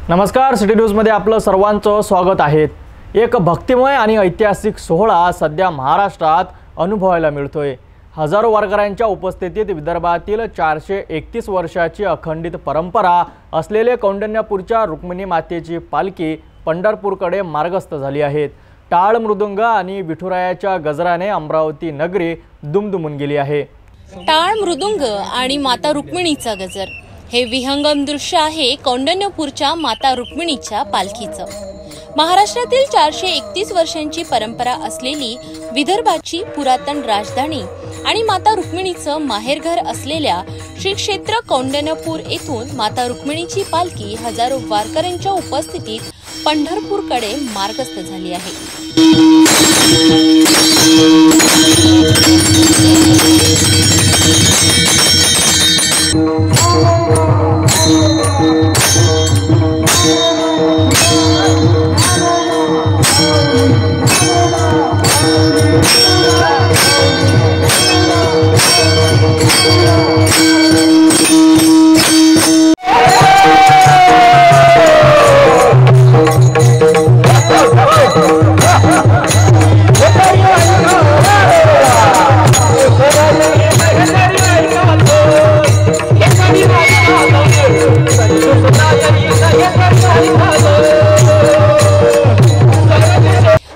नमस्कार, सिटी न्यूजमध्ये आपलं सर्वांचं स्वागत आहे। एक भक्तिमय आणि ऐतिहासिक सोहळा सध्या महाराष्ट्रात अनुभवायला मिळतोय। हजारो वारकऱ्यांच्या उपस्थितीत विदर्भातील 431 वर्षाची अखंडित परंपरा असलेले कौंडण्यपूरच्या रुक्मिणी मातेची पालखी पंढरपूरकडे मार्गस्थ झाली आहे। टाळ मृदुंग आणि विठुरायाच्या गजराने अमरावती नगरी दुमदुमून गेली आहे। टाळ मृदुंग आणि माता रुक्मिणीचा गजर हे विहंगम दृश्य आहे कौंडण्यपूरच्या माता रुक्मिणीच्या पालखीचं। महाराष्ट्रातील 431 वर्षांची परंपरा असलेली विदर्भाची पुरातन राजधानी आणि माता रुक्मिणीचं माहेरघर असलेल्या श्री क्षेत्र कौंडण्यपूर येथून माता रुक्मिणीची पालखी हजारो वारकऱ्यांच्या उपस्थितीत पंढरपूरकडे मार्गस्थ झाली आहे।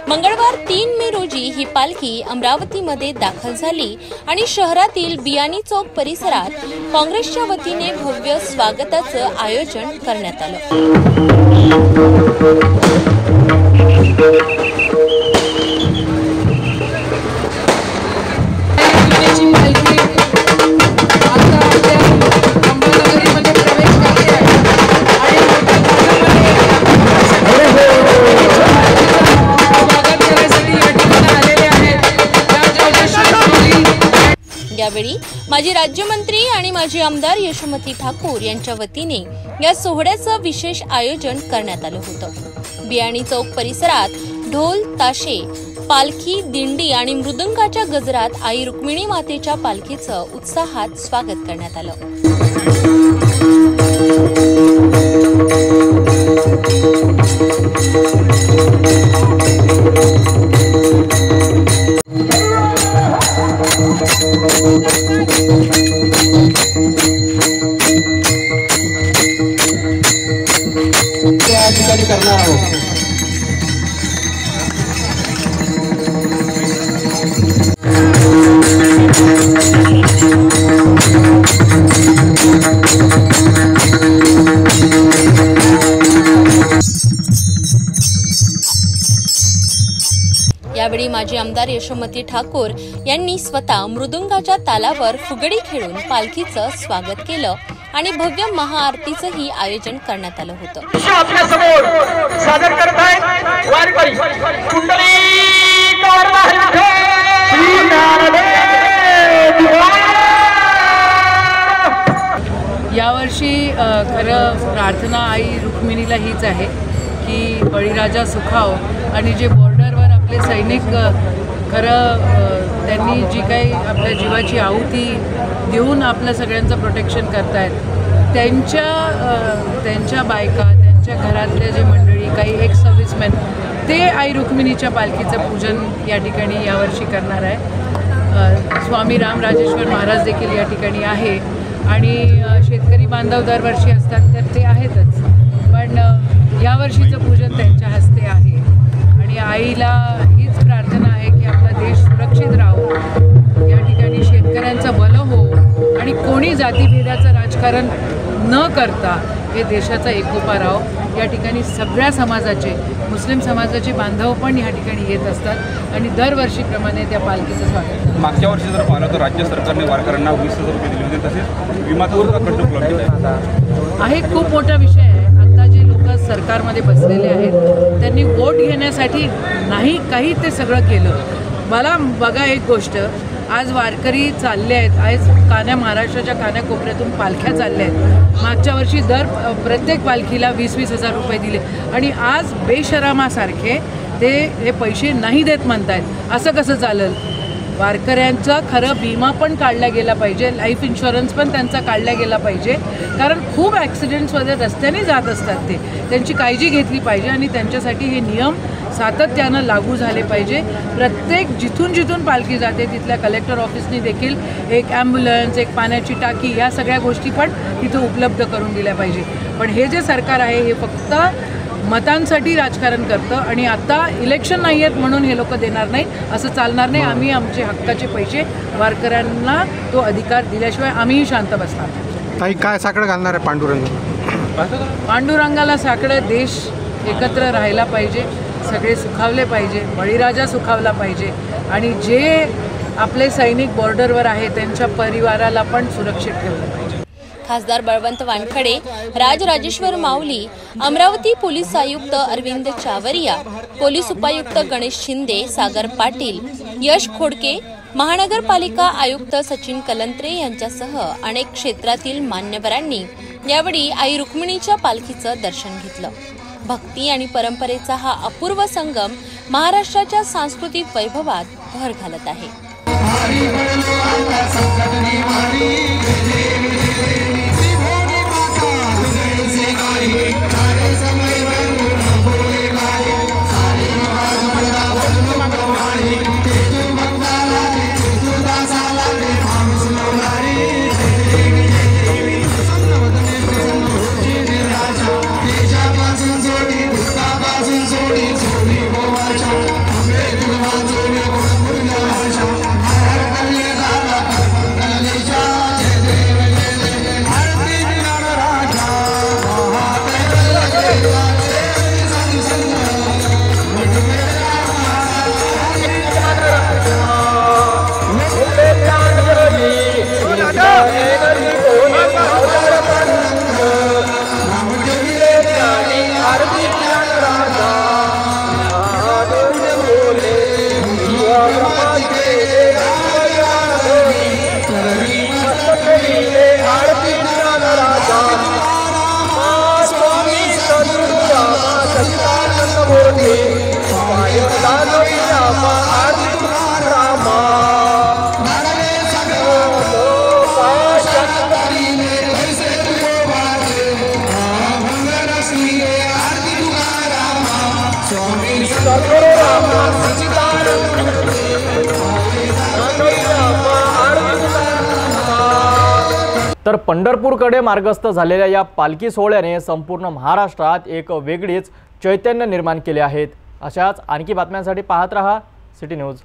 मंगळवार 3 मे रोजी ही पालखी अमरावतीमध्ये दाखल झाली आणि शहरातील बियाणी चौक परिसरात काँग्रेसच्या वतीने भव्य स्वागताचं आयोजन करण्यात आलं। यावेळी माजी राज्यमंत्री आणि माजी आमदार यशोमती ठाकूर यांच्या वतीने या सोहळ्याचं विशेष आयोजन करण्यात आलं होतं। बियाणी चौक परिसरात ढोल ताशे, पालखी दिंडी आणि मृदुंगाच्या गजरात आई रुक्मिणी मातेच्या पालखीचं उत्साहात स्वागत करण्यात आलं। यावेळी माजी आमदार यशोमती ठाकूर यांनी स्वतः मृदुंगाच्या तालावर फुगडी खेळून पालखीचं स्वागत केलं आणि भव्य महाआरतीचंही आयोजन करण्यात आलं होतं। आपल्या समोर सादर करत आहेत वारकरी कुंडली यावर्षी खरं प्रार्थना आई रुक्मिणीला हीच आहे की बळीराजा सुखाव आणि जे बॉर्डरवर आपले सैनिक खरं त्यांनी जी काही आपल्या जीवाची आहुती देऊन आपलं सगळ्यांचं प्रोटेक्शन करतायत त्यांच्या बायका, त्यांच्या घरातल्या जे मंडळी, काही एक्स सर्व्हिसमॅन, ते आई रुक्मिणीच्या पालखीचं पूजन या ठिकाणी यावर्षी करणार आहे। स्वामी रामराजेश्वर महाराज देखील या ठिकाणी आहे आणि शेतकरी बांधव दरवर्षी असतात तर ते आहेतच, पण यावर्षीचं पूजन त्यांच्या हस्ते आहे आणि आईला हीच प्रार्थना आहे की आपला देश सुरक्षित राहो, या ठिकाणी शेतकऱ्यांचं भलं हो आणि कोणी जातीभेदाचं राजकारण न करता हे देशाचा एकोपा राहो। या ठिकाणी सगळ्या समाजाचे, मुस्लिम समाजाचे बांधव पण या ठिकाणी येत असतात आणि दरवर्षीप्रमाणे त्या पालखीचं स्वागत करतात। मागच्या वर्षी जर पाहिलं तर राज्य सरकारने वारकऱ्यांना 20,000 रुपये दिले होते, तसेच विमाचा प्रकल्प उपलब्ध आहे। खूप मोठा विषय आहे। आता जे लोक सरकारमध्ये बसलेले आहेत त्यांनी वोट घेण्यासाठी नाही काही ते सगळं केलं। मला बघा एक गोष्ट, आज वारकरी चालले आहेत, आज महाराष्ट्राच्या कानाकोपऱ्यातून पालख्या चालल्या आहेत। मागच्या वर्षी प्रत्येक पालखीला 20,000 रुपये दिले आणि आज बेशरमासारखे ते हे पैसे नाही देत म्हणतायत। असं कसं चालेल? वारकऱ्यांचा खरं विमा पण काढला गेला पाहिजे, लाईफ इन्शुरन्स पण त्यांचा काढला गेला पाहिजे, कारण खूप ॲक्सिडेंट्समध्ये रस्त्याने जात असतात ते, त्यांची काळजी घेतली पाहिजे आणि त्यांच्यासाठी हे नियम सातत्यानं लागू झाले पाहिजे. प्रत्येक जिथून पालखी जाते तिथल्या कलेक्टर ऑफिसनी देखील एक ॲम्ब्युलन्स, एक पाण्याची टाकी, या सगळ्या गोष्टी पण तिथं उपलब्ध करून दिल्या पाहिजे. पण हे जे सरकार आहे हे फक्त मतांसाठी राजकारण करतं आणि आता इलेक्शन नाही आहेत म्हणून हे लोक देणार नाही, असं चालणार नाही. आम्ही आमचे हक्काचे पैसे वारकऱ्यांना तो अधिकार दिल्याशिवाय आम्हीही शांत बसणार नाही. ताई, काय साकडं घालणार आहे पांडुरंगाला साकडं? देश एकत्र राहायला पाहिजे, सगळे सुखावले पाहिजे, बळीराजा सुखावला पाहिजे आणि जे आपले सैनिक बॉर्डरवर आहे त्यांच्या परिवाराला पण सुरक्षित ठेवलं पाहिजे. खासदार बळवंत वानखडे, राजराजेश्वर माऊली, अमरावती पोलीस आयुक्त अरविंद चावरिया, पोलीस उपायुक्त गणेश शिंदे, सागर पाटील, यश खोडके, महानगरपालिका आयुक्त सचिन कलंत्रे यांच्यासह अनेक क्षेत्रातील मान्यवरांनी यावेळी आई रुक्मिणीच्या पालखीचं दर्शन घेतलं. भक्ती आणि परंपरेचा हा अपूर्व संगम महाराष्ट्राच्या सांस्कृतिक वैभवात भर घालत आहे. तर पंढरपूरकडे मार्गस्थ झालेल्या या पालखी सोहळ्याने संपूर्ण महाराष्ट्रात एक वेगळीच चैतन्य निर्माण केले आहेत. अशाच आणखी बातम्यांसाठी पाहत रहा सिटी न्यूज.